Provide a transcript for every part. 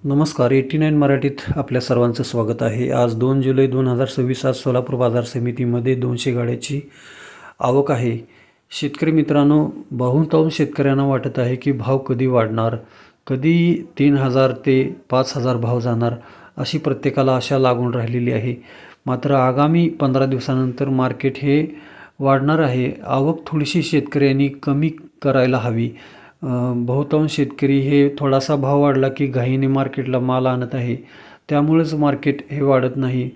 नमस्कार 89 मराठीत आपल्या सर्वांचं स्वागत आहे. आज 2 जुलै 2026 आज सोलापूर बाजार समितीमध्ये 200 गाड्याची आवक आहे. शेतकरी मित्रांनो, बहुतांश शेतकऱ्यांना वाटत आहे की भाव कधी वाढणार, कधी 3000 ते 5000 भाव जाणार, अशी प्रत्येकाला आशा लागून राहिलेली आहे. मात्र आगामी 15 दिवसानंतर मार्केट हे वाढणार आहे. आवक थोडीशी शेतकऱ्यांनी कमी करायला हवी. बहुतांश शेतकरी हे थोडासा भाव वाढला की घाईने मार्केटला माल आणत आहे, त्यामुळेच मार्केट हे वाढत नाही.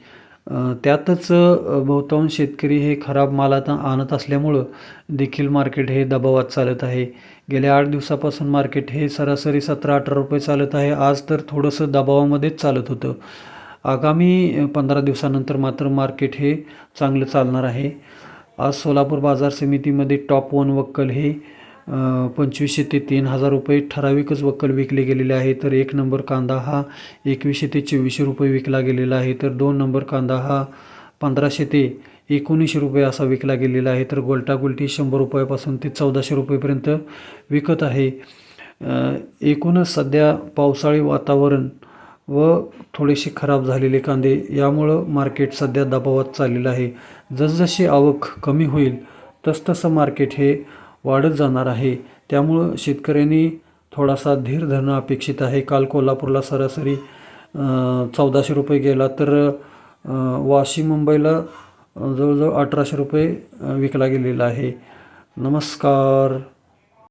त्यातच बहुतांश शेतकरी हे खराब माल आता आणत असल्यामुळं देखील मार्केट हे दबावात चालत आहे. गेल्या 8 दिवसापासून मार्केट हे सरासरी 17-18 रुपये चालत आहे. आज तर थोडंसं दबावामध्येच चालत होतं. आगामी 15 दिवसानंतर मात्र मार्केट हे चांगलं चालणार आहे. आज सोलापूर बाजार समितीमध्ये टॉप 1 वक्कल हे 2500 ते 3000 रुपये ठराविकच वक्कल विकले गेलेले आहे. तर 1 नंबर कांदा हा 2100 ते 2400 रुपये विकला गेलेला आहे. तर 2 नंबर कांदा हा 1500 ते 1900 रुपये असा विकला गेलेला आहे. तर गोल्टागोल्टी 100 रुपयापासून ते 1400 रुपयेपर्यंत विकत आहे. एकूणच सध्या पावसाळी वातावरण व थोडेसे खराब झालेले कांदे यामुळं मार्केट सध्या दबावात चाललेलं आहे. जसजशी आवक कमी होईल तसतसं मार्केट हे वाढत जाणार आहे. त्यामुळं शेतकऱ्यांनी थोडासा धीर धरणं अपेक्षित आहे. काल कोल्हापूरला सरासरी 1400 रुपये गेला, तर वाशी मुंबईला जवळजवळ 1800 रुपये विकला गेलेला आहे. नमस्कार.